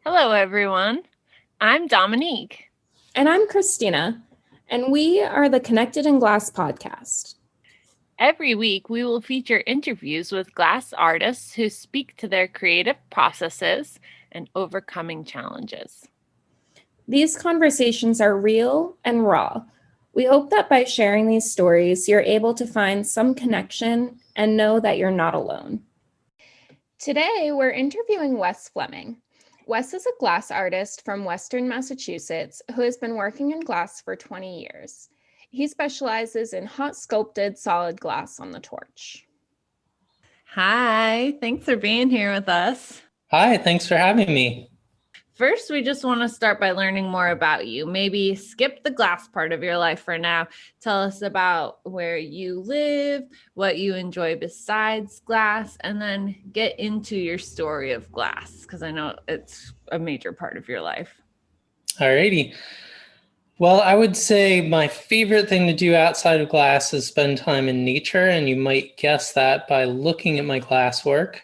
Hello, everyone. I'm Dominique. And I'm Christina, and we are the Connected in Glass podcast. Every week, we will feature interviews with glass artists who speak to their creative processes and overcoming challenges. These conversations are real and raw. We hope that by sharing these stories, you're able to find some connection and know that you're not alone. Today, we're interviewing Wes Fleming. Wes is a glass artist from Western Massachusetts who has been working in glass for 20 years. He specializes in hot sculpted solid glass on the torch. Hi, thanks for being here with us. Hi, thanks for having me. First, we just want to start by learning more about you. Maybe skip the glass part of your life for now. Tell us about where you live, what you enjoy besides glass, and then get into your story of glass, because I know it's a major part of your life. Alrighty. Well, I would say my favorite thing to do outside of glass is spend time in nature, and you might guess that by looking at my glass work.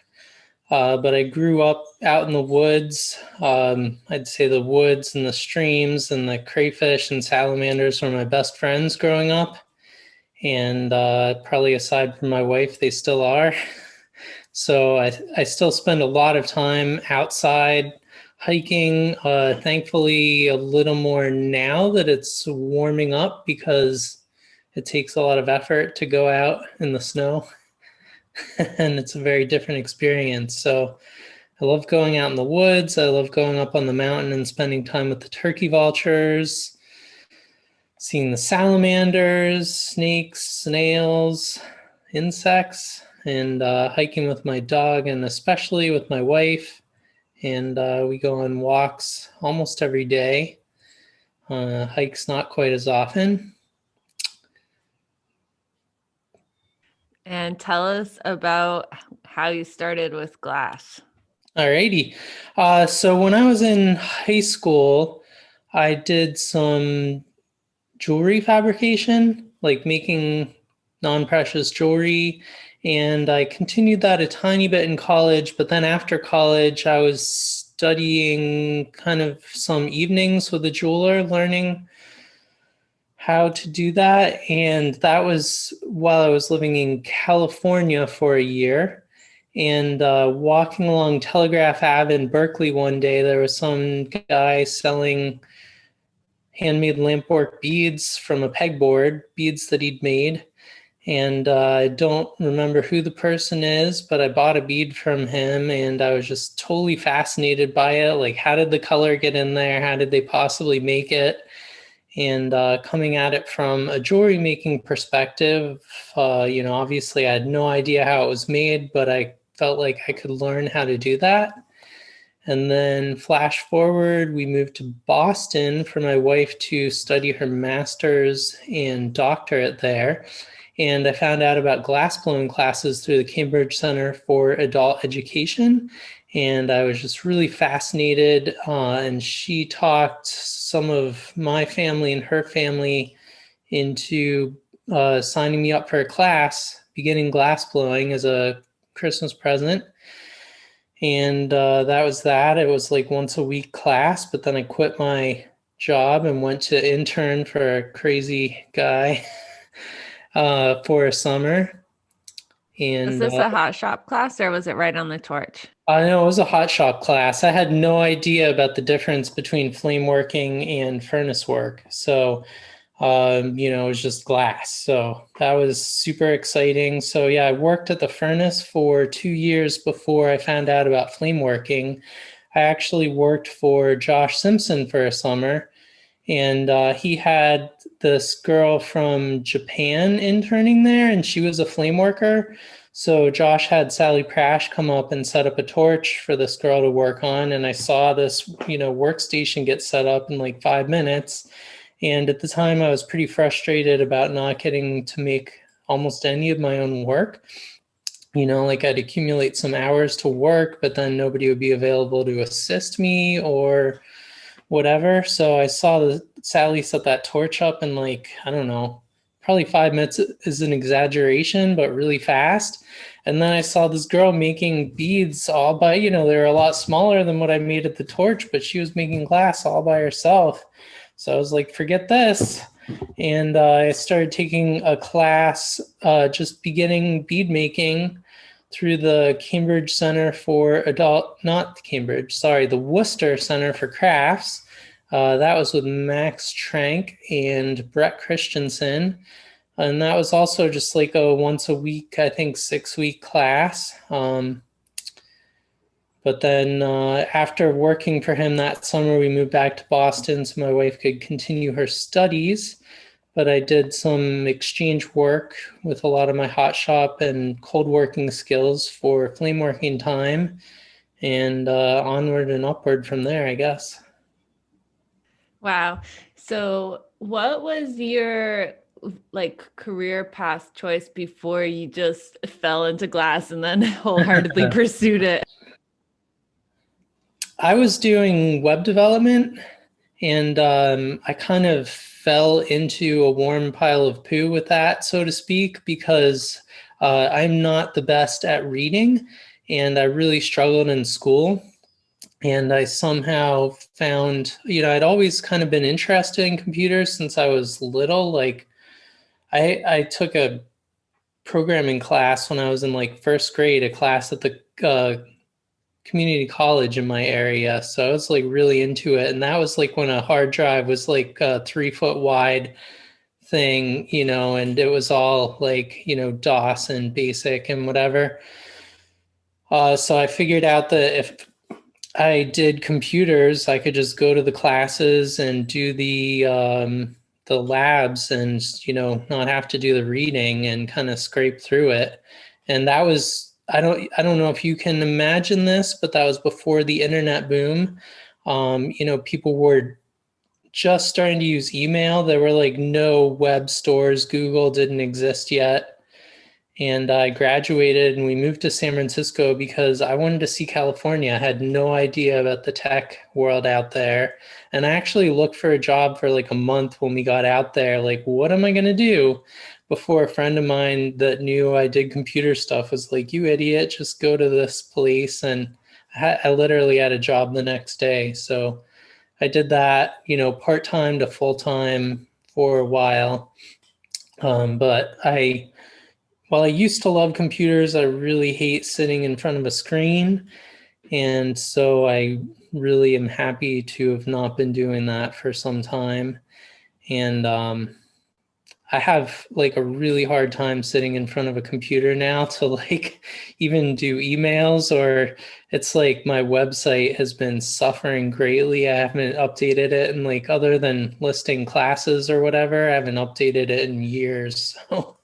But I grew up out in the woods. I'd say the woods and the streams and the crayfish and salamanders were my best friends growing up. And probably aside from my wife, they still are. So I still spend a lot of time outside hiking. Thankfully, a little more now that it's warming up because it takes a lot of effort to go out in the snow. And it's a very different experience. So I love going out in the woods. I love going up on the mountain and spending time with the turkey vultures, seeing the salamanders, snakes, snails, insects, and hiking with my dog and especially with my wife. And we go on walks almost every day. Hikes not quite as often. And tell us about how you started with glass. Alrighty. So when I was in high school, I did some jewelry fabrication, like making non-precious jewelry. And I continued that a tiny bit in college. But then after college, I was studying kind of some evenings with a jeweler, learning how to do that. And that was while I was living in California for a year. And walking along Telegraph Ave in Berkeley one day, there was some guy selling handmade lampwork beads from a pegboard, beads that he'd made. And I don't remember who the person is, but I bought a bead from him and I was just totally fascinated by it. Like, how did the color get in there? How did they possibly make it? And coming at it from a jewelry making perspective, obviously I had no idea how it was made, but I felt like I could learn how to do that. And then flash forward, we moved to Boston for my wife to study her master's and doctorate there. And I found out about glassblowing classes through the Cambridge Center for Adult Education. And I was just really fascinated. And she talked some of my family and her family into signing me up for a class, beginning glassblowing as a Christmas present. And that was that. It was like once a week class, but then I quit my job and went to intern for a crazy guy for a summer. And Was this a hot shop class or was it right on the torch? I know it was a hot shop class. I had no idea about the difference between flame working and furnace work. So, it was just glass. So that was super exciting. So yeah, I worked at the furnace for 2 years before I found out about flame working. I actually worked for Josh Simpson for a summer, and he had this girl from Japan interning there, and she was a flame worker. So Josh had Sally Prash come up and set up a torch for this girl to work on, and I saw this, workstation get set up in like 5 minutes. And at the time, I was pretty frustrated about not getting to make almost any of my own work. Like I'd accumulate some hours to work, but then nobody would be available to assist me or whatever. So I saw Sally set that torch up in like, I don't know, probably 5 minutes is an exaggeration, but really fast. And then I saw this girl making beads all by, they were a lot smaller than what I made at the torch, but she was making glass all by herself. So I was like, forget this. And I started taking a class, just beginning bead making through the Cambridge Center for not Cambridge, sorry, the Worcester Center for Crafts. That was with Max Trank and Brett Christensen. And that was also just like a once a week, I think 6-week class. But then after working for him that summer, we moved back to Boston so my wife could continue her studies. But I did some exchange work with a lot of my hot shop and cold working skills for flame working time, and onward and upward from there, I guess. Wow. So what was your career path choice before you just fell into glass and then wholeheartedly pursued it? I was doing web development, and I kind of fell into a warm pile of poo with that, so to speak, because I'm not the best at reading, and I really struggled in school. And I somehow found, I'd always kind of been interested in computers since I was little. Like I took a programming class when I was in like first grade, a class at the community college in my area. So I was like really into it. And that was like when a hard drive was like a 3-foot wide thing, and it was all like, DOS and BASIC and whatever. So I figured out that if I did computers, I could just go to the classes and do the labs and, not have to do the reading and kind of scrape through it. And that was, I don't know if you can imagine this, but that was before the internet boom. People were just starting to use email. There were like no web stores. Google didn't exist yet. And I graduated and we moved to San Francisco because I wanted to see California. I had no idea about the tech world out there. And I actually looked for a job for like a month when we got out there. Like, what am I going to do? Before a friend of mine that knew I did computer stuff was like, you idiot, just go to this place. And I literally had a job the next day. So I did that, part-time to full-time for a while. But while I used to love computers, I really hate sitting in front of a screen. And so I really am happy to have not been doing that for some time. And I have like a really hard time sitting in front of a computer now to like even do emails, or it's like my website has been suffering greatly. I haven't updated it, and like other than listing classes or whatever, I haven't updated it in years. So.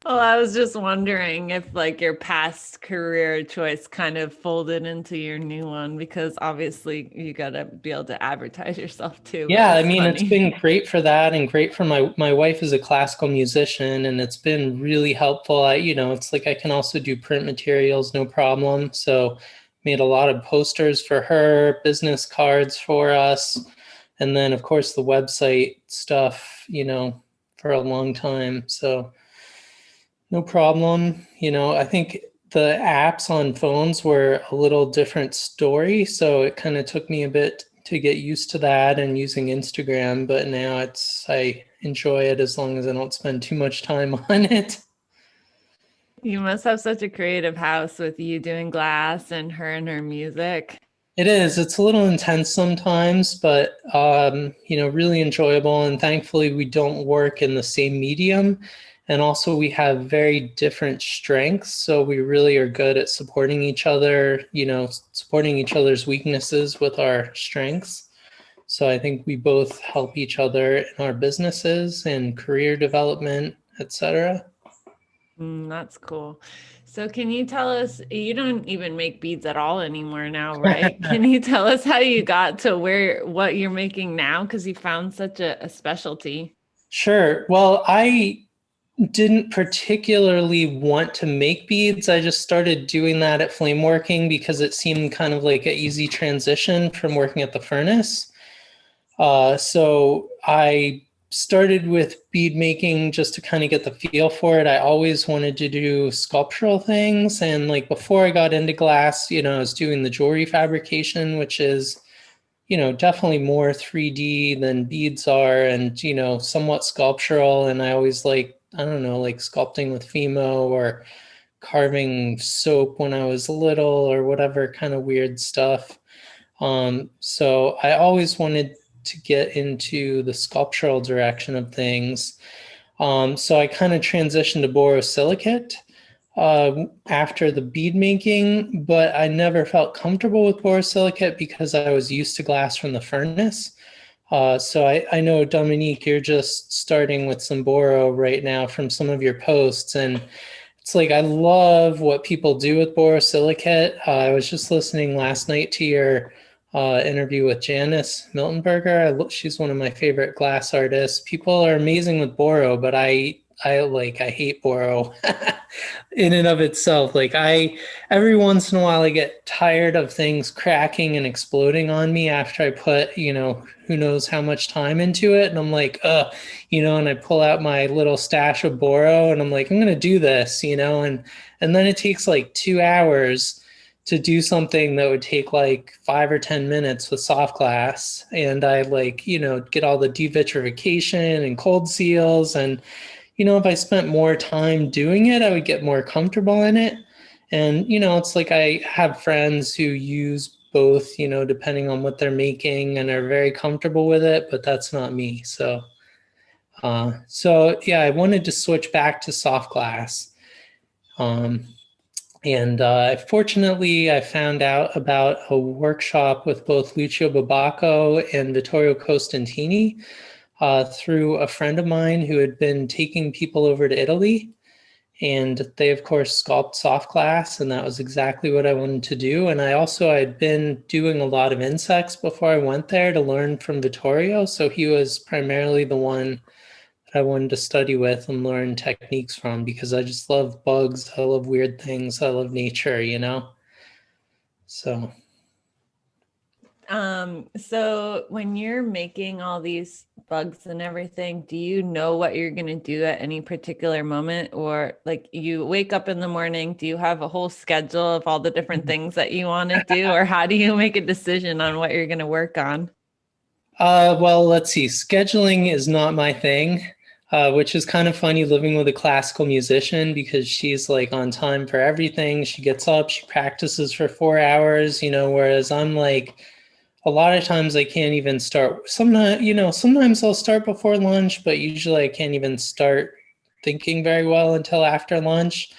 Well, I was just wondering if like your past career choice kind of folded into your new one, because obviously you got to be able to advertise yourself too. Yeah, I mean, it's been great for that and great for my wife is a classical musician, and it's been really helpful. It's like I can also do print materials, no problem. So made a lot of posters for her, business cards for us. And then of course the website stuff, for a long time. So no problem. I think the apps on phones were a little different story. So it kind of took me a bit to get used to that and using Instagram. But now I enjoy it as long as I don't spend too much time on it. You must have such a creative house with you doing glass and her music. It is. It's a little intense sometimes, but, really enjoyable. And thankfully, we don't work in the same medium. And also we have very different strengths. So we really are good at supporting each other, supporting each other's weaknesses with our strengths. So I think we both help each other in our businesses and career development, etc. That's cool. So can you tell us, you don't even make beads at all anymore now, right? Can you tell us how you got to what you're making now? Because you found such a specialty. Sure. Well, I didn't particularly want to make beads. I just started doing that at flame working because it seemed kind of like an easy transition from working at the furnace. So I started with bead making just to kind of get the feel for it. I always wanted to do sculptural things. And like before I got into glass, I was doing the jewelry fabrication, which is, definitely more 3D than beads are, and, somewhat sculptural. And I always like sculpting with Fimo or carving soap when I was little or whatever kind of weird stuff. So I always wanted to get into the sculptural direction of things. So I kind of transitioned to borosilicate after the bead making, but I never felt comfortable with borosilicate because I was used to glass from the furnace. So I know, Dominique, you're just starting with some boro right now from some of your posts, and it's like I love what people do with borosilicate. I was just listening last night to your interview with Janice Miltenberger. She's one of my favorite glass artists. People are amazing with boro, but I hate boro in and of itself. Like every once in a while I get tired of things cracking and exploding on me after I put, who knows how much time into it. And I'm like, and I pull out my little stash of boro and I'm like, I'm going to do this, and then it takes like 2 hours to do something that would take like 5 or 10 minutes with soft glass. And I get all the devitrification and cold seals. And, if I spent more time doing it, I would get more comfortable in it. And, it's like I have friends who use both, depending on what they're making, and are very comfortable with it, but that's not me. So yeah, I wanted to switch back to soft glass. And fortunately, I found out about a workshop with both Lucio Babacco and Vittorio Costantini through a friend of mine who had been taking people over to Italy. And they, of course, sculpt soft glass, and that was exactly what I wanted to do. And I had been doing a lot of insects before I went there to learn from Vittorio. So he was primarily the one that I wanted to study with and learn techniques from, because I just love bugs. I love weird things. I love nature, So. So when you're making all these bugs and everything, do you know what you're going to do at any particular moment? Or like you wake up in the morning, do you have a whole schedule of all the different things that you want to do? Or how do you make a decision on what you're going to work on? Well, let's see. Scheduling is not my thing, which is kind of funny living with a classical musician, because she's like on time for everything. She gets up, she practices for 4 hours, whereas I'm like, a lot of times I can't even start. Sometimes I'll start before lunch, but usually I can't even start thinking very well until after lunch,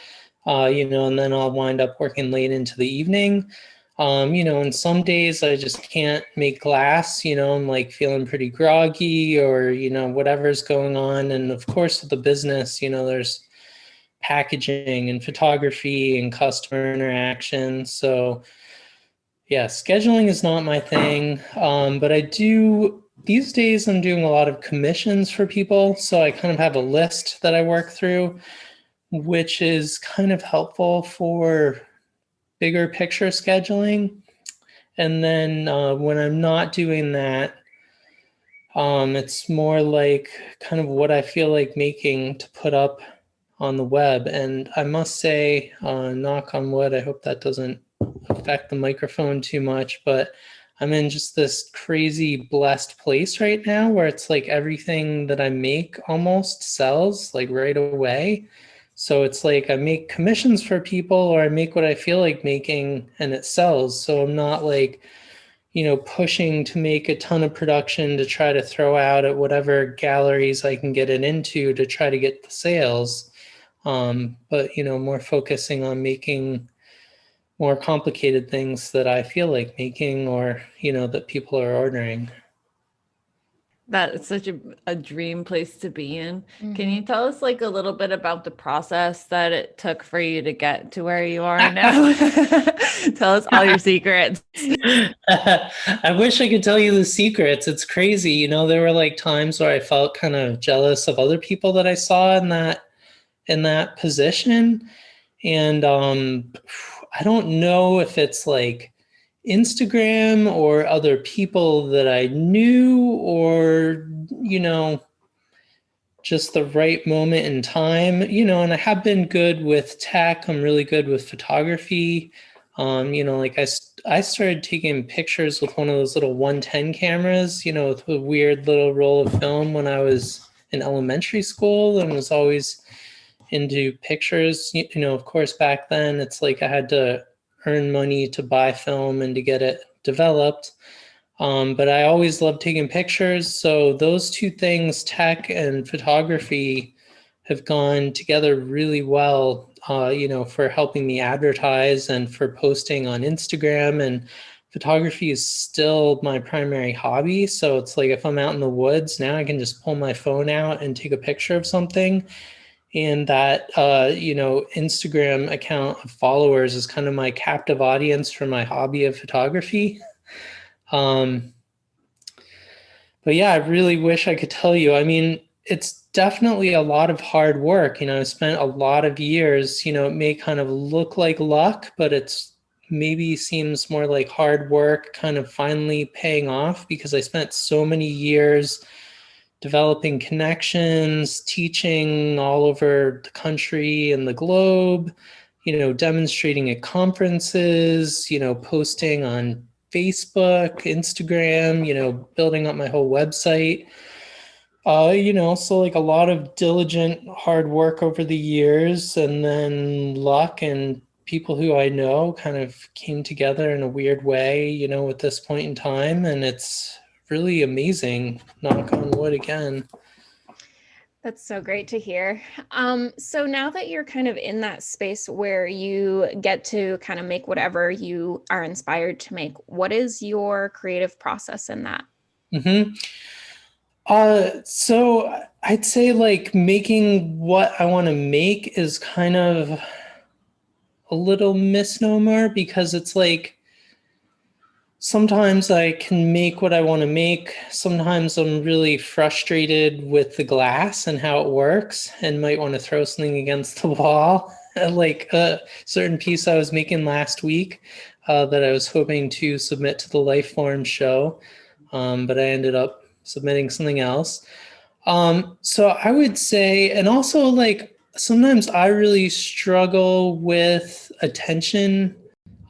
and then I'll wind up working late into the evening. And some days I just can't make glass, I'm like feeling pretty groggy, or, whatever's going on. And of course, with the business, there's packaging and photography and customer interaction. So yeah, scheduling is not my thing. But these days I'm doing a lot of commissions for people. So I kind of have a list that I work through, which is kind of helpful for bigger picture scheduling. And then when I'm not doing that, it's more like kind of what I feel like making to put up on the web. And I must say, knock on wood, I hope that doesn't affect the microphone too much, but I'm in just this crazy blessed place right now where it's like everything that I make almost sells like right away. So it's like I make commissions for people, or I make what I feel like making and it sells. So I'm not like, pushing to make a ton of production to try to throw out at whatever galleries I can get it into to try to get the sales. But, more focusing on making more complicated things that I feel like making, or, that people are ordering. That's such a dream place to be in. Mm-hmm. Can you tell us like a little bit about the process that it took for you to get to where you are now? Tell us all your secrets. I wish I could tell you the secrets. It's crazy. There were like times where I felt kind of jealous of other people that I saw in that position. And I don't know if it's like Instagram or other people that I knew, or, just the right moment in time, and I have been good with tech. I'm really good with photography. Like I started taking pictures with one of those little 110 cameras, with a weird little roll of film when I was in elementary school, and was always into pictures. Of course, back then it's like I had to earn money to buy film and to get it developed. But I always loved taking pictures. So those two things, tech and photography, have gone together really well, for helping me advertise and for posting on Instagram. And photography is still my primary hobby. So it's like if I'm out in the woods, now I can just pull my phone out and take a picture of something. And that, Instagram account of followers is kind of my captive audience for my hobby of photography. Um, but yeah, I really wish I could tell you. I mean, it's definitely a lot of hard work. I spent a lot of years, it may kind of look like luck, but it's maybe seems more like hard work kind of finally paying off because I spent so many years developing connections, teaching all over the country and the globe, demonstrating at conferences, posting on Facebook, Instagram, building up my whole website. So like a lot of diligent hard work over the years, and then luck and people who I know kind of came together in a weird way, at this point in time. And it's really amazing, knock on wood again. That's so great to hear. So now that you're kind of in that space where you get to kind of make whatever you are inspired to make, what is your creative process in that? Mm-hmm. So I'd say like making what I want to make is kind of a little misnomer because it's like sometimes I can make what I want to make. Sometimes I'm really frustrated with the glass and how it works and might want to throw something against the wall. Like a certain piece I was making last week that I was hoping to submit to the Lifeform show, but I ended up submitting something else. So I would say, and also like sometimes I really struggle with attention.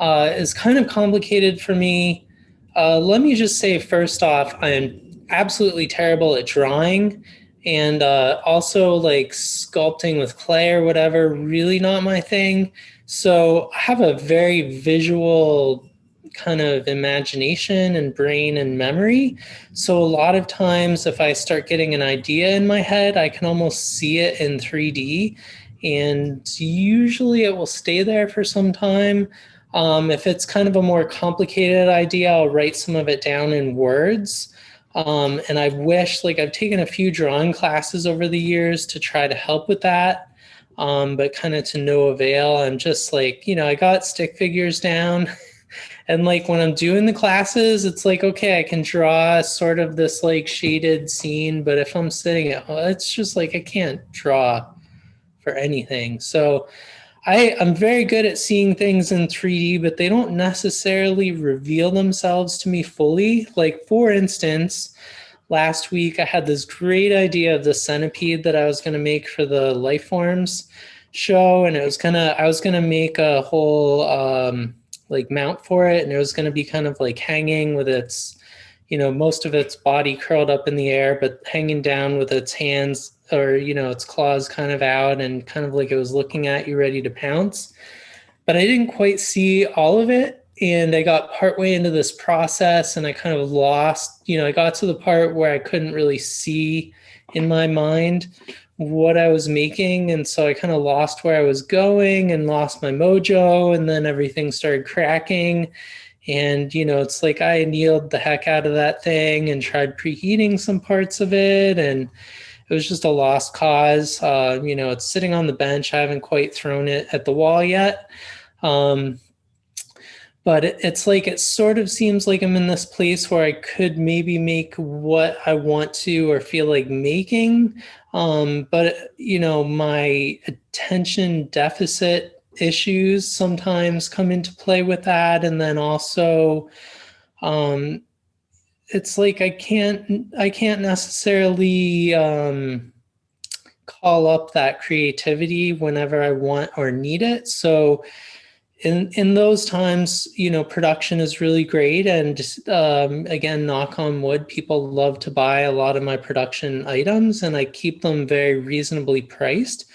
Is kind of complicated for me. Let me just say first off, I am absolutely terrible at drawing, and also like sculpting with clay or whatever, really not my thing. So I have a very visual kind of imagination and brain and memory. So a lot of times if I start getting an idea in my head, I can almost see it in 3D, and usually it will stay there for some time. If it's kind of a more complicated idea, I'll write some of it down in words. And I wish, like, I've taken a few drawing classes over the years to try to help with that, but kind of to no avail. I'm just like, I got stick figures down. And like when I'm doing the classes, it's like, okay, I can draw sort of this like shaded scene, but if I'm sitting at home, it's just like I can't draw for anything. So I'm very good at seeing things in 3D, but they don't necessarily reveal themselves to me fully. Like, for instance, last week I had this great idea of the centipede that I was going to make for the Lifeforms show, and I was gonna make a whole like mount for it, and it was gonna be kind of like hanging with its, most of its body curled up in the air, but hanging down with its hands or, its claws kind of out and kind of like it was looking at you ready to pounce. But I didn't quite see all of it. And I got partway into this process and I kind of lost, I got to the part where I couldn't really see in my mind what I was making. And so I kind of lost where I was going and lost my mojo. And then everything started cracking. And, it's like I annealed the heck out of that thing and tried preheating some parts of it. And it was just a lost cause. It's sitting on the bench. I haven't quite thrown it at the wall yet. But it's like it sort of seems like I'm in this place where I could maybe make what I want to or feel like making. But, my attention deficit issues sometimes come into play with that. And then also, it's like I can't necessarily call up that creativity whenever I want or need it. So in those times, production is really great. And again, knock on wood, people love to buy a lot of my production items, and I keep them very reasonably priced.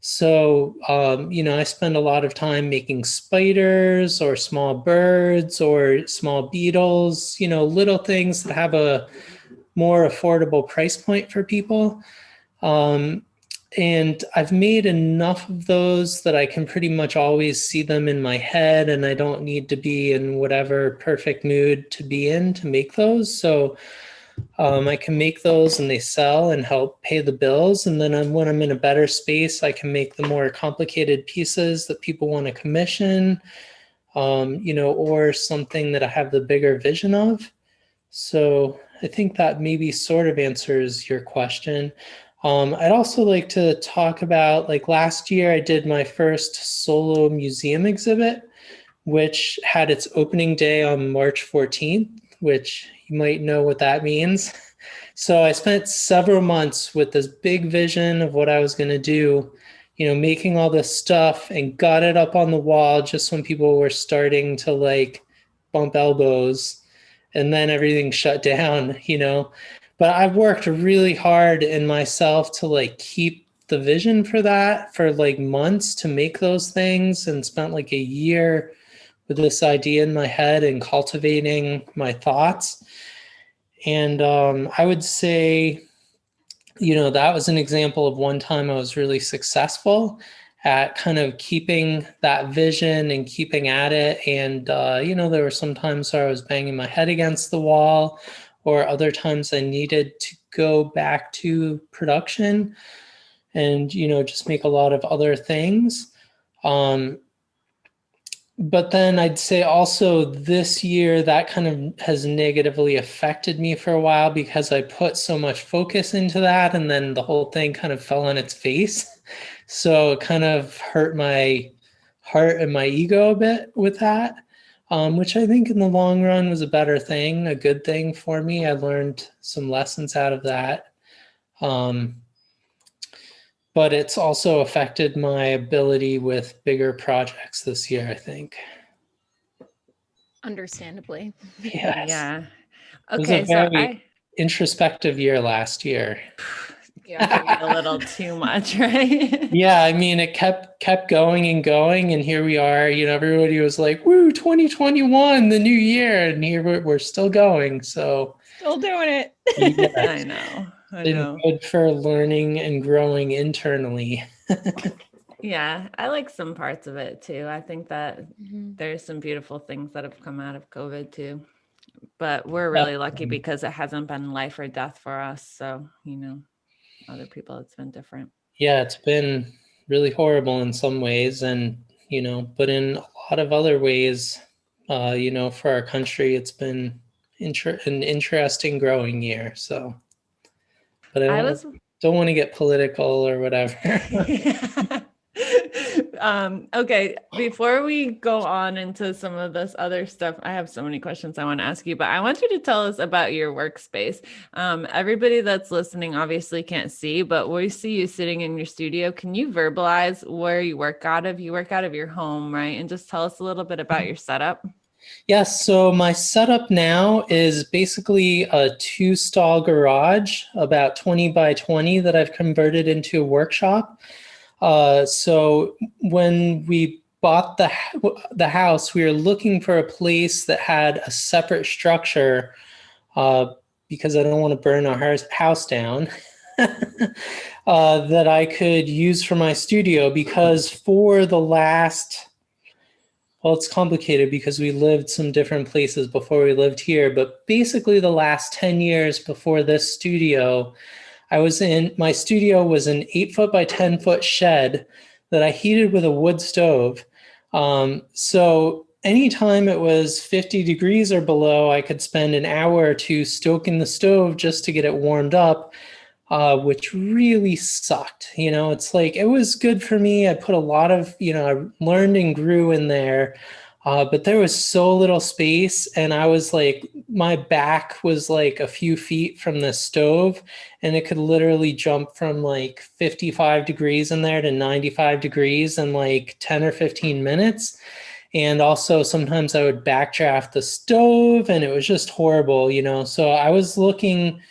So, I spend a lot of time making spiders or small birds or small beetles, little things that have a more affordable price point for people. And I've made enough of those that I can pretty much always see them in my head, and I don't need to be in whatever perfect mood to be in to make those. So I can make those and they sell and help pay the bills. And then when I'm in a better space, I can make the more complicated pieces that people want to commission, or something that I have the bigger vision of. So I think that maybe sort of answers your question. I'd also like to talk about, like, last year I did my first solo museum exhibit, which had its opening day on March 14th, which you might know what that means. So I spent several months with this big vision of what I was going to do, making all this stuff, and got it up on the wall just when people were starting to like bump elbows, and then everything shut down, But I've worked really hard in myself to like keep the vision for that for like months to make those things, and spent like a year with this idea in my head and cultivating my thoughts. And I would say, that was an example of one time I was really successful at kind of keeping that vision and keeping at it. And, there were some times where I was banging my head against the wall, or other times I needed to go back to production and, just make a lot of other things. But then I'd say also this year that kind of has negatively affected me for a while, because I put so much focus into that, and then the whole thing kind of fell on its face. So it kind of hurt my heart and my ego a bit with that, which I think in the long run was a better thing, a good thing for me. I learned some lessons out of that. But it's also affected my ability with bigger projects this year, I think. Understandably. Yes. Yeah. It was a Okay, so very introspective year last year. Yeah, maybe a little too much, right? Yeah, I mean, it kept going and going, and here we are. Everybody was like, "Woo, 2021, the new year," and here we're still going. So Still doing it. yes, I know. been good for learning and growing internally. Yeah, I like some parts of it too. I think that there's some beautiful things that have come out of COVID too. But we're really lucky because it hasn't been life or death for us. So, other people, it's been different. Yeah, it's been really horrible in some ways, and but in a lot of other ways, for our country, it's been an interesting growing year. So, but I don't want to get political or whatever. Okay, before we go on into some of this other stuff, I have so many questions I want to ask you, but I want you to tell us about your workspace. Everybody that's listening obviously can't see, but we see you sitting in your studio. Can you verbalize where you work out of? You work out of your home, right? And just tell us a little bit about your setup. Yes, so my setup now is basically a 2-stall garage, about 20 by 20, that I've converted into a workshop. So when we bought the house, we were looking for a place that had a separate structure, because I don't want to burn our house down, that I could use for my studio, because for the last... Well, it's complicated because we lived some different places before we lived here, but basically the last 10 years before this studio, my studio was an 8-foot by 10-foot shed that I heated with a wood stove. So anytime it was 50 degrees or below, I could spend an hour or two stoking the stove just to get it warmed up, which really sucked. It's like, it was good for me. I put a lot of, I learned and grew in there. But there was so little space, and I was like, my back was like a few feet from the stove, and it could literally jump from like 55 degrees in there to 95 degrees in like 10 or 15 minutes. And also sometimes I would backdraft the stove, and it was just horrible, you know. So I was looking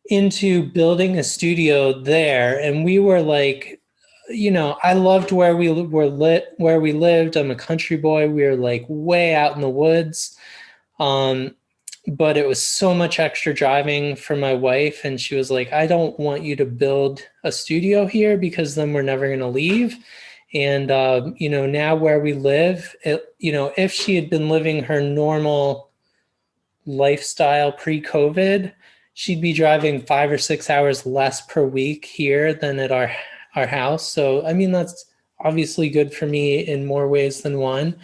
into building a studio there, and we were like, you know, I loved where where we lived. I'm a country boy. We were like way out in the woods. Um, but it was so much extra driving for my wife, and she was like, I don't want you to build a studio here because then we're never going to leave. And you know, now where we live, you know, if she had been living her normal lifestyle pre-COVID, she'd be driving 5 or 6 hours less per week here than at our house. So I mean, that's obviously good for me in more ways than one.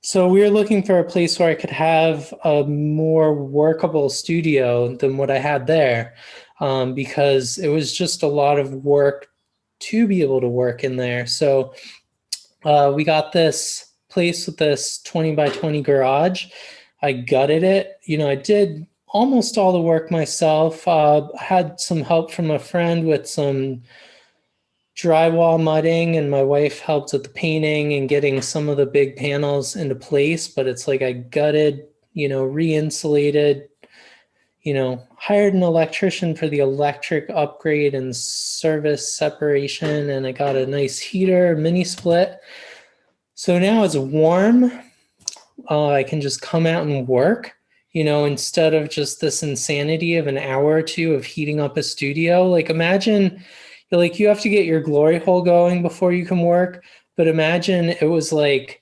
So we were looking for a place where I could have a more workable studio than what I had there, because it was just a lot of work to be able to work in there. So we got this place with this 20 by 20 garage. I gutted it. You know, I did almost all the work myself. Had some help from a friend with some drywall mudding, and my wife helped with the painting and getting some of the big panels into place. But it's like I gutted, you know, re-insulated, you know, hired an electrician for the electric upgrade and service separation, and I got a nice heater, mini split. So now it's warm. I can just come out and work, you know, instead of just this insanity of an hour or two of heating up a studio. Like imagine, like you have to get your glory hole going before you can work, but imagine it was like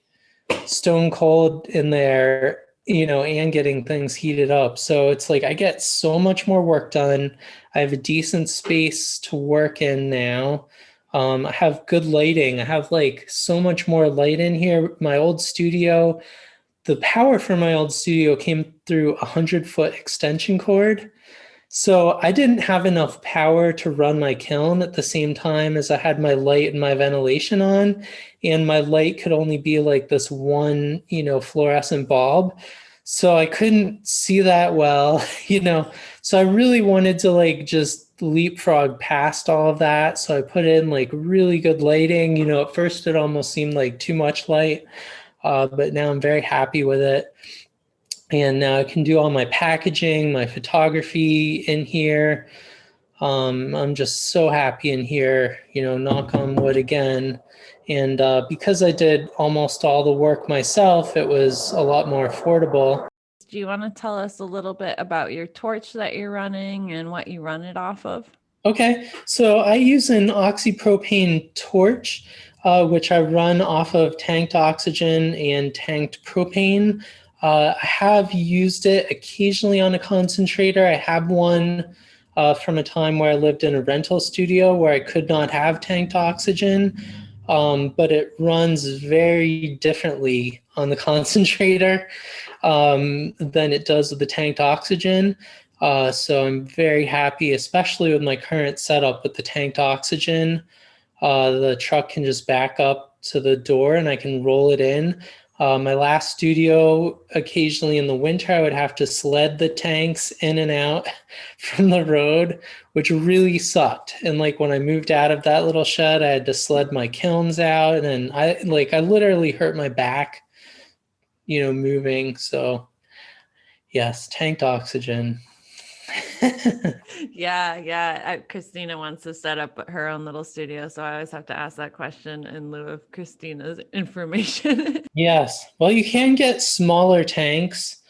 stone cold in there, you know, and getting things heated up. So it's like I get so much more work done. I have a decent space to work in now. I have good lighting. I have like so much more light in here. My old studio, the power for my old studio came through a 100-foot extension cord. So I didn't have enough power to run my kiln at the same time as I had my light and my ventilation on. And my light could only be like this one, you know, fluorescent bulb. So I couldn't see that well, you know. So I really wanted to like just leapfrog past all of that. So I put in like really good lighting. You know, at first it almost seemed like too much light, but now I'm very happy with it. And now I can do all my packaging, my photography in here. I'm just so happy in here, you know, knock on wood again. And because I did almost all the work myself, it was a lot more affordable. Do you want to tell us a little bit about your torch that you're running and what you run it off of? Okay, so I use an oxypropane torch, which I run off of tanked oxygen and tanked propane. I have used it occasionally on a concentrator. I have one from a time where I lived in a rental studio where I could not have tanked oxygen, but it runs very differently on the concentrator than it does with the tanked oxygen. So I'm very happy, especially with my current setup with the tanked oxygen. The truck can just back up to the door and I can roll it in. My last studio, occasionally in the winter, I would have to sled the tanks in and out from the road, which really sucked. And like when I moved out of that little shed, I had to sled my kilns out, and I literally hurt my back, you know, moving. So yes, tanked oxygen. Yeah. Christina wants to set up her own little studio, so I always have to ask that question in lieu of Christina's information. Yes. Well, you can get smaller tanks,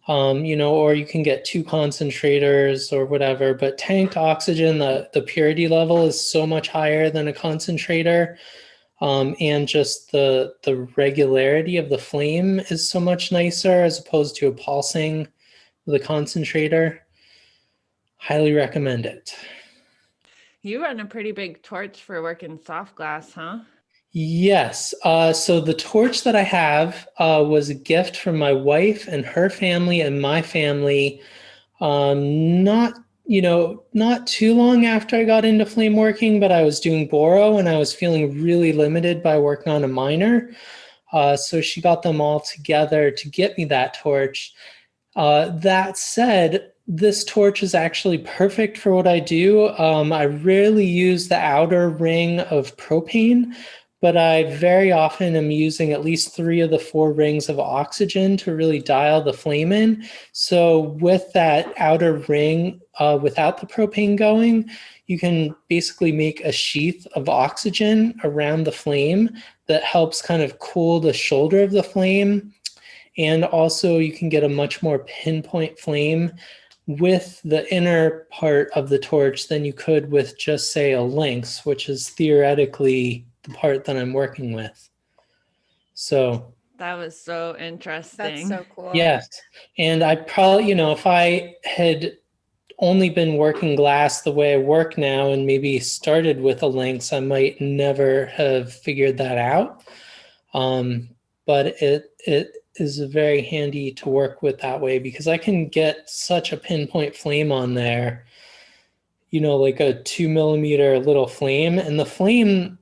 you know, or you can get 2 concentrators or whatever. But tanked oxygen, the purity level is so much higher than a concentrator, and just the regularity of the flame is so much nicer as opposed to a pulsing with a concentrator. Highly recommend it. You run a pretty big torch for working soft glass, huh? Yes. So the torch that I have was a gift from my wife and her family and my family. Not, you know, not too long after I got into flame working, but I was doing boro and I was feeling really limited by working on a miner. So she got them all together to get me that torch. That said, this torch is actually perfect for what I do. I rarely use the outer ring of propane, but I very often am using at least 3 of the 4 rings of oxygen to really dial the flame in. So with that outer ring, without the propane going, you can basically make a sheath of oxygen around the flame that helps kind of cool the shoulder of the flame. And also you can get a much more pinpoint flame with the inner part of the torch than you could with just, say, a lynx, which is theoretically the part that I'm working with. So that was so interesting. That's so cool. yes. And I probably, if I had only been working glass the way I work now and maybe started with a lynx, I might never have figured that out. But it is very handy to work with that way because I can get such a pinpoint flame on there, like a 2 millimeter little flame. And the flame,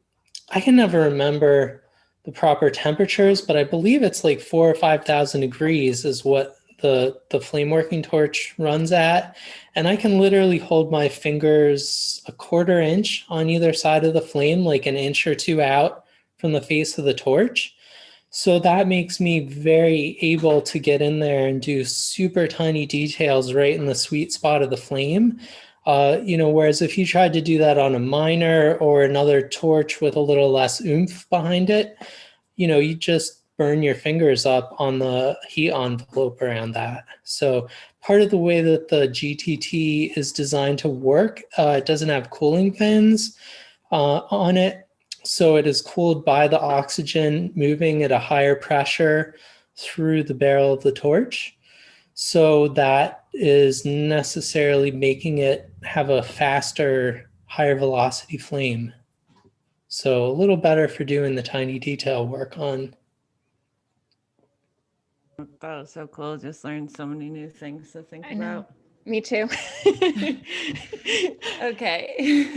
I can never remember the proper temperatures, but I believe it's like 4,000 or 5,000 degrees is what the flame working torch runs at. And I can literally hold my fingers a 1/4 inch on either side of the flame, like an inch or 2 out from the face of the torch. So that makes me very able to get in there and do super tiny details right in the sweet spot of the flame. Whereas if you tried to do that on a miner or another torch with a little less oomph behind it, you just burn your fingers up on the heat envelope around that. So part of the way that the GTT is designed to work, it doesn't have cooling fins on it. So it is cooled by the oxygen moving at a higher pressure through the barrel of the torch. So that is necessarily making it have a faster, higher velocity flame. So a little better for doing the tiny detail work on. That was so cool. Just learned so many new things to think I know. about. Me too. Okay.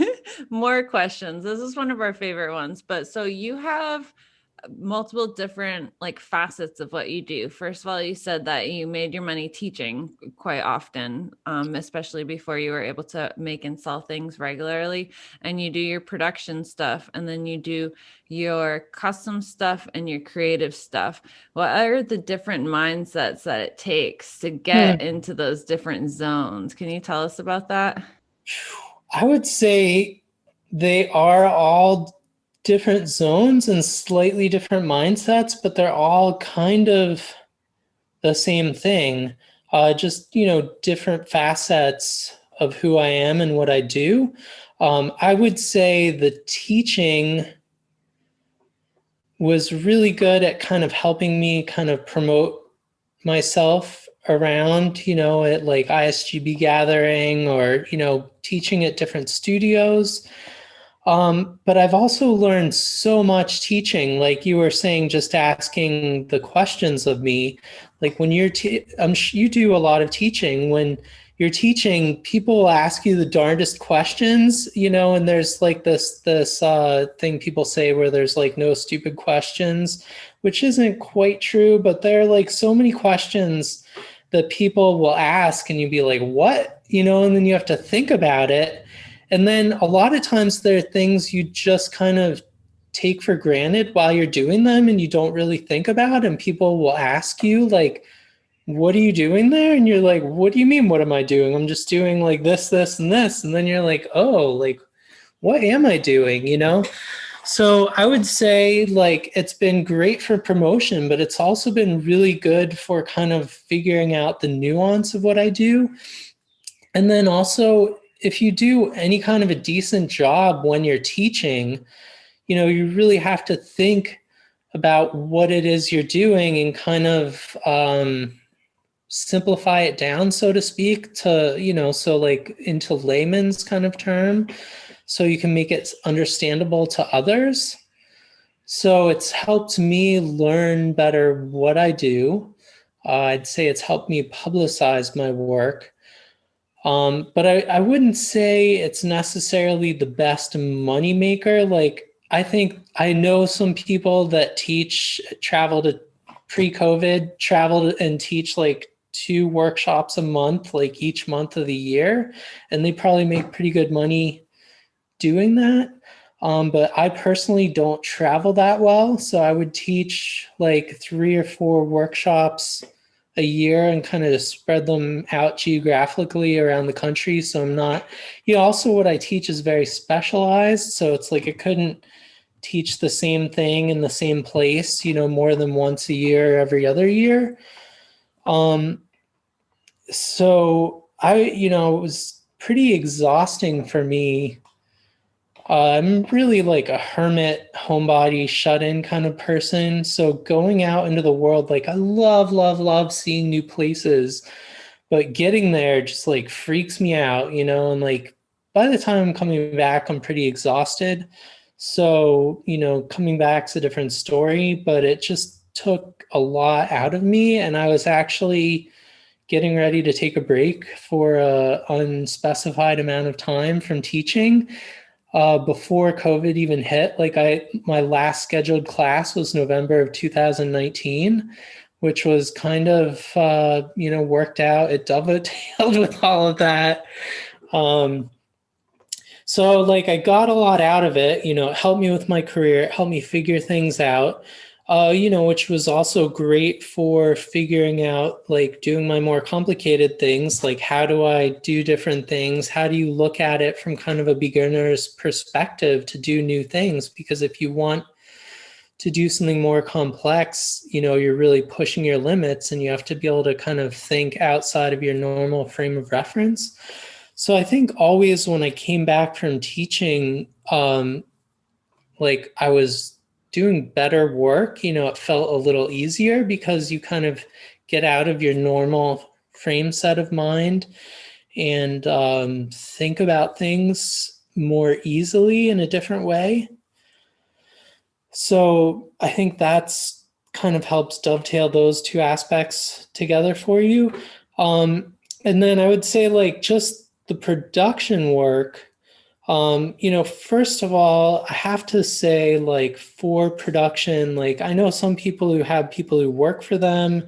More questions. This is one of our favorite ones. But so you have multiple different facets of what you do. First of all, you said that you made your money teaching quite often, especially before you were able to make and sell things regularly. And you do your production stuff, and then you do your custom stuff and your creative stuff. What are the different mindsets that it takes to get into those different zones? Can you tell us about that? I would say they are all different zones and slightly different mindsets, but they're all kind of the same thing. Just, different facets of who I am and what I do. I would say the teaching was really good at kind of helping me kind of promote myself around, at like ISGB gathering or, teaching at different studios. But I've also learned so much teaching, like you were saying, just asking the questions of me. Like when you do a lot of teaching. When you're teaching, people will ask you the darndest questions, and there's like this thing people say where there's like no stupid questions, which isn't quite true, but there are like so many questions that people will ask and you'd be like, what? And then you have to think about it. And then a lot of times there are things you just kind of take for granted while you're doing them and you don't really think about, and people will ask you like, what are you doing there? And you're like, what do you mean, what am I doing? I'm just doing like this, this, and this. And then you're like, oh, like, what am I doing? So I would say like it's been great for promotion, but it's also been really good for kind of figuring out the nuance of what I do. And then also, if you do any kind of a decent job when you're teaching, you really have to think about what it is you're doing and kind of simplify it down, so to speak, to, so like into layman's kind of term, so you can make it understandable to others. So it's helped me learn better what I do. I'd say it's helped me publicize my work. But I wouldn't say it's necessarily the best money maker. Like I think I know some people that travel and teach like 2 workshops a month, like each month of the year, and they probably make pretty good money doing that. But I personally don't travel that well, so I would teach like 3 or 4 workshops a year and kind of spread them out geographically around the country. So I'm not, also what I teach is very specialized. So it's like I couldn't teach the same thing in the same place, more than once a year, every other year. So it was pretty exhausting for me. I'm really like a hermit, homebody, shut-in kind of person. So going out into the world, like I love, love, love seeing new places, but getting there just like freaks me out, and like by the time I'm coming back, I'm pretty exhausted. So, coming back's a different story, but it just took a lot out of me. And I was actually getting ready to take a break for a unspecified amount of time from teaching before COVID even hit. Like my last scheduled class was November of 2019, which was kind of, worked out. It dovetailed with all of that. So like I got a lot out of it, it helped me with my career, it helped me figure things out, which was also great for figuring out like doing my more complicated things, like how do I do different things? How do you look at it from kind of a beginner's perspective to do new things? Because if you want to do something more complex, you're really pushing your limits and you have to be able to kind of think outside of your normal frame of reference. So I think always when I came back from teaching, like I was doing better work, it felt a little easier because you kind of get out of your normal frame set of mind and think about things more easily in a different way. So I think that's kind of helps dovetail those two aspects together for you. And then I would say like just the production work, first of all, I have to say like for production, like I know some people who have people who work for them,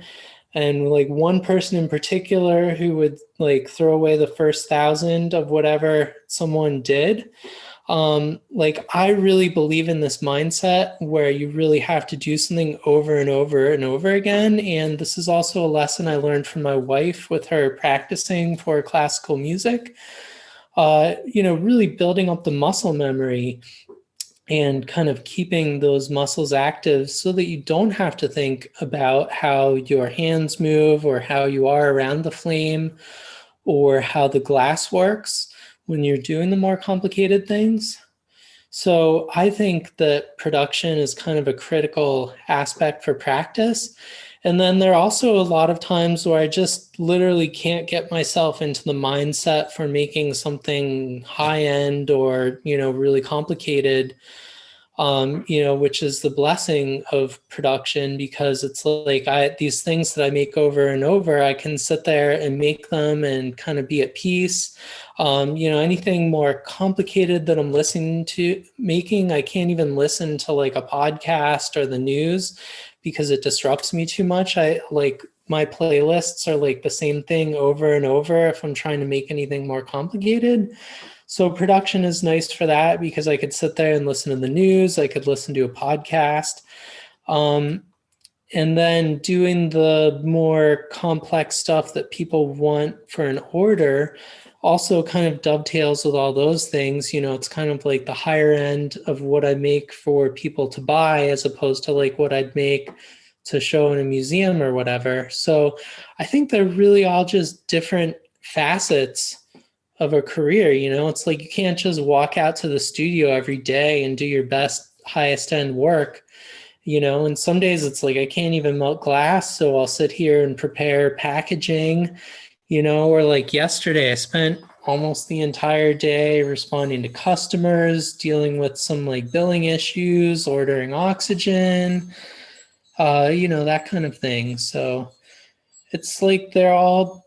and like one person in particular who would like throw away the first 1,000 of whatever someone did. Like I really believe in this mindset where you really have to do something over and over and over again. And this is also a lesson I learned from my wife with her practicing for classical music. Really building up the muscle memory and kind of keeping those muscles active so that you don't have to think about how your hands move or how you are around the flame or how the glass works when you're doing the more complicated things. So I think that production is kind of a critical aspect for practice. And then there are also a lot of times where I just literally can't get myself into the mindset for making something high end or, really complicated, which is the blessing of production, because it's like these things that I make over and over, I can sit there and make them and kind of be at peace. Anything more complicated that I'm listening to making, I can't even listen to like a podcast or the news because it disrupts me too much. I like my playlists are like the same thing over and over if I'm trying to make anything more complicated. So production is nice for that because I could sit there and listen to the news. I could listen to a podcast. And then doing the more complex stuff that people want for an order also kind of dovetails with all those things. It's kind of like the higher end of what I make for people to buy as opposed to like what I'd make to show in a museum or whatever. So I think they're really all just different facets of a career. It's like you can't just walk out to the studio every day and do your best highest end work. And some days it's like I can't even melt glass, so I'll sit here and prepare packaging, or like yesterday I spent almost the entire day responding to customers, dealing with some like billing issues, ordering oxygen, that kind of thing. So it's like they're all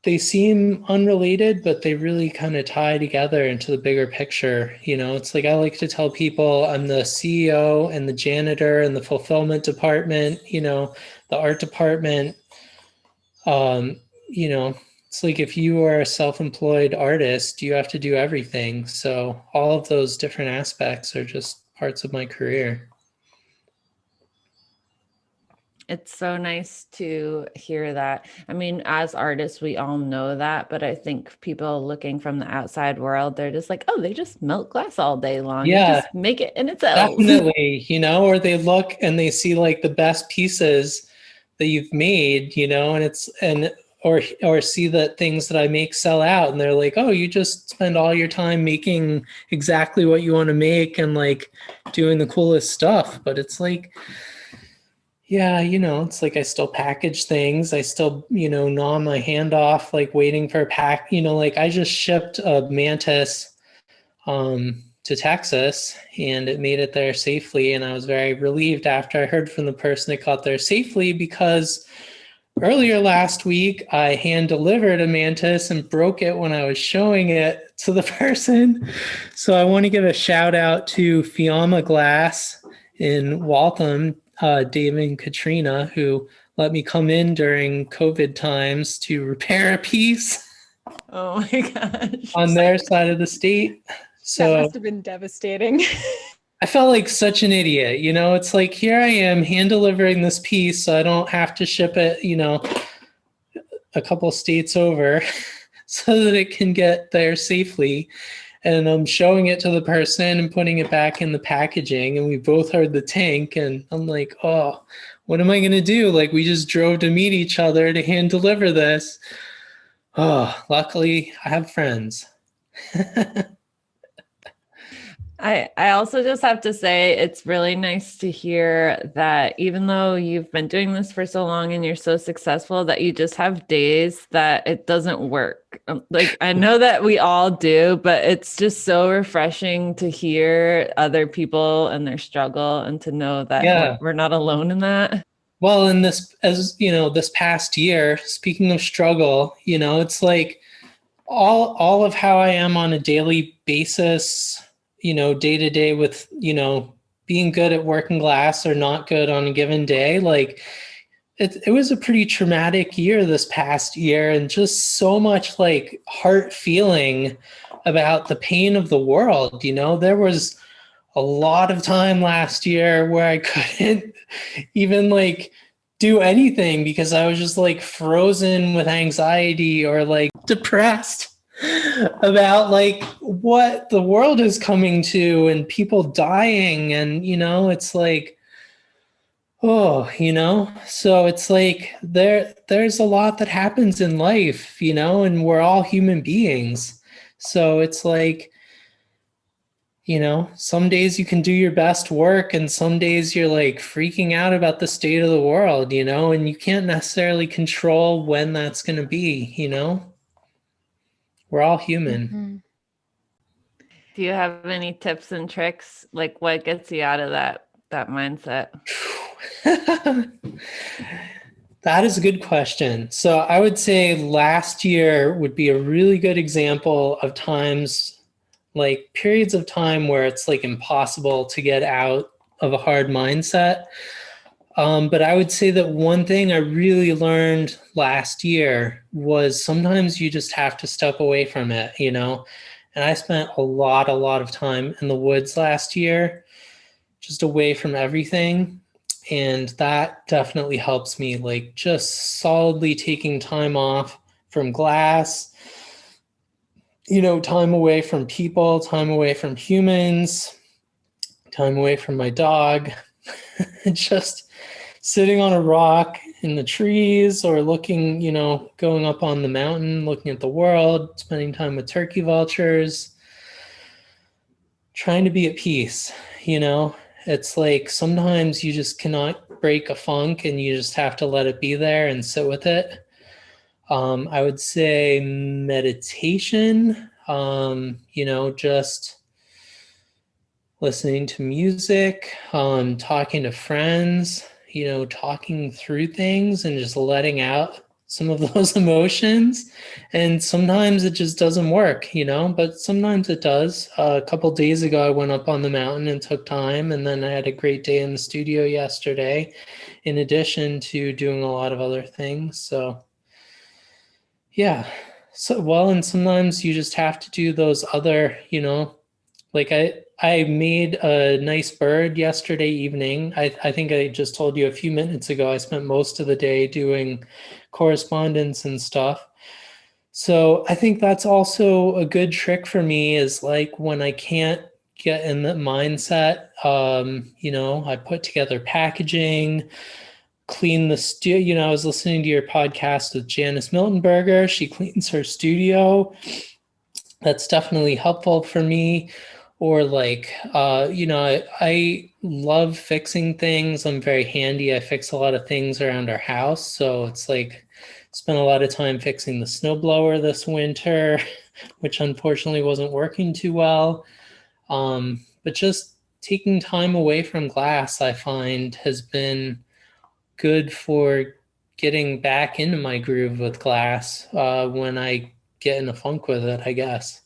they seem unrelated, but they really kind of tie together into the bigger picture. It's like I like to tell people I'm the CEO and the janitor and the fulfillment department, the art department. Um, it's like if you are a self-employed artist, you have to do everything. So all of those different aspects are just parts of my career. It's so nice to hear that. I mean, as artists, we all know that, but I think people looking from the outside world, they're just like, oh, they just melt glass all day long. Yeah, Just make it in itself. definitely, or they look and they see like the best pieces that you've made, or see that things that I make sell out and they're like, oh, you just spend all your time making exactly what you want to make and like doing the coolest stuff. But it's like, yeah, it's like I still package things. I still, gnaw my hand off, like waiting for a pack. Like I just shipped a mantis to Texas and it made it there safely. And I was very relieved after I heard from the person that got there safely, because earlier last week I hand delivered a mantis and broke it when I was showing it to the person. So I want to give a shout out to Fiamma Glass in Waltham, David and Katrina, who let me come in during COVID times to repair a piece. Oh my gosh. On their side of the state. So that must have been devastating. I felt like such an idiot. It's like, here I am hand delivering this piece so I don't have to ship it, a couple states over so that it can get there safely. And I'm showing it to the person and putting it back in the packaging. And we both heard the tank. And I'm like, oh, what am I going to do? Like, we just drove to meet each other to hand deliver this. Oh, luckily I have friends. I also just have to say it's really nice to hear that even though you've been doing this for so long and you're so successful, that you just have days that it doesn't work. Like I know that we all do, but it's just so refreshing to hear other people and their struggle and to know that we're not alone in that. Well, in this past year, speaking of struggle, it's like all of how I am on a daily basis, day to day with, being good at working glass or not good on a given day. Like it was a pretty traumatic year this past year, and just so much like heart feeling about the pain of the world. There was a lot of time last year where I couldn't even like do anything because I was just like frozen with anxiety or like depressed about like what the world is coming to and people dying. And, it's like, so it's like there's a lot that happens in life, and we're all human beings. So it's like, some days you can do your best work and some days you're like freaking out about the state of the world, and you can't necessarily control when that's going to be, We're all human. Mm-hmm. Do you have any tips and tricks? Like what gets you out of that mindset? That is a good question. So I would say last year would be a really good example of times, like periods of time where it's like impossible to get out of a hard mindset. But I would say that one thing I really learned last year was sometimes you just have to step away from it, And I spent a lot of time in the woods last year, just away from everything. And that definitely helps me, like just solidly taking time off from glass, time away from people, time away from humans, time away from my dog, just sitting on a rock in the trees or looking, going up on the mountain, looking at the world, spending time with turkey vultures, trying to be at peace, It's like sometimes you just cannot break a funk and you just have to let it be there and sit with it. I would say meditation, just listening to music, talking to friends, talking through things and just letting out some of those emotions. And sometimes it just doesn't work, but sometimes it does. A couple days ago, I went up on the mountain and took time. And then I had a great day in the studio yesterday, in addition to doing a lot of other things. So, yeah. And sometimes you just have to do those other, like I made a nice bird yesterday evening. I think I just told you a few minutes ago, I spent most of the day doing correspondence and stuff. So I think that's also a good trick for me, is like when I can't get in the mindset, I put together packaging, clean the studio. I was listening to your podcast with Janice Miltenberger. She cleans her studio. That's definitely helpful for me. Or like, I love fixing things. I'm very handy. I fix a lot of things around our house. So it's like, spent a lot of time fixing the snowblower this winter, which unfortunately wasn't working too well. But just taking time away from glass, I find, has been good for getting back into my groove with glass when I get in a funk with it, I guess.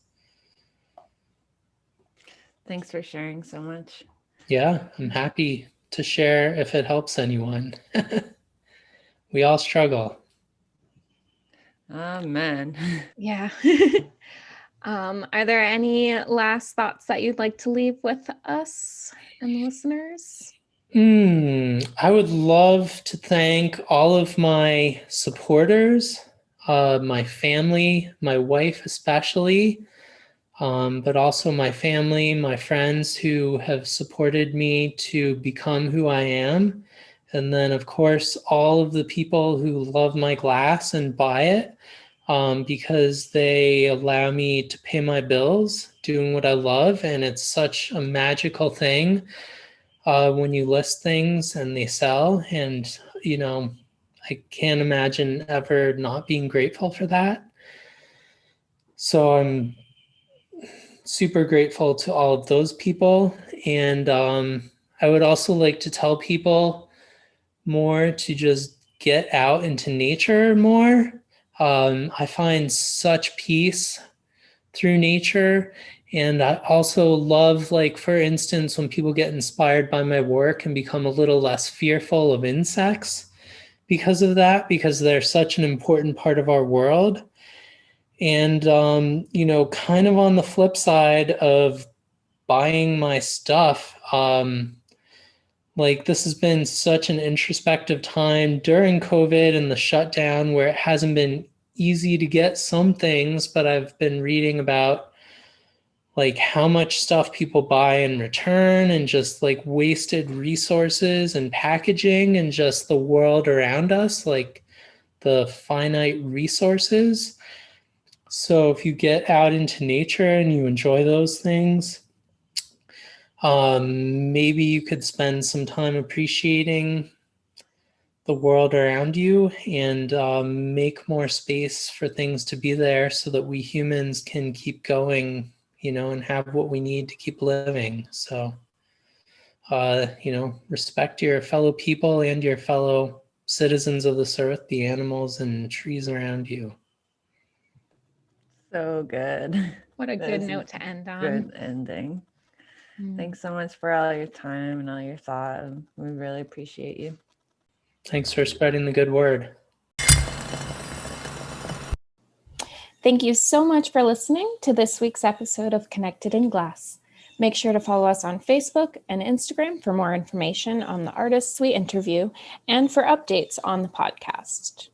Thanks for sharing so much. Yeah, I'm happy to share if it helps anyone. We all struggle. Amen. Yeah. Are there any last thoughts that you'd like to leave with us and the listeners? I would love to thank all of my supporters, my family, my wife especially, but also my family, my friends who have supported me to become who I am. And then, of course, all of the people who love my glass and buy it because they allow me to pay my bills doing what I love. And it's such a magical thing when you list things and they sell. And, I can't imagine ever not being grateful for that. So I'm super grateful to all of those people. And I would also like to tell people more to just get out into nature more. I find such peace through nature. And I also love, like, for instance, when people get inspired by my work and become a little less fearful of insects because of that, because they're such an important part of our world. And, kind of on the flip side of buying my stuff, like this has been such an introspective time during COVID and the shutdown where it hasn't been easy to get some things, but I've been reading about like how much stuff people buy in return and just like wasted resources and packaging and just the world around us, like the finite resources. So if you get out into nature and you enjoy those things, maybe you could spend some time appreciating the world around you and make more space for things to be there so that we humans can keep going, and have what we need to keep living. So, respect your fellow people and your fellow citizens of this earth, the animals and trees around you. So good. What a good note to end on. Good ending. Thanks so much for all your time and all your thought. We really appreciate you. Thanks for spreading the good word. Thank you so much for listening to this week's episode of Connected in Glass. Make sure to follow us on Facebook and Instagram for more information on the artists we interview and for updates on the podcast.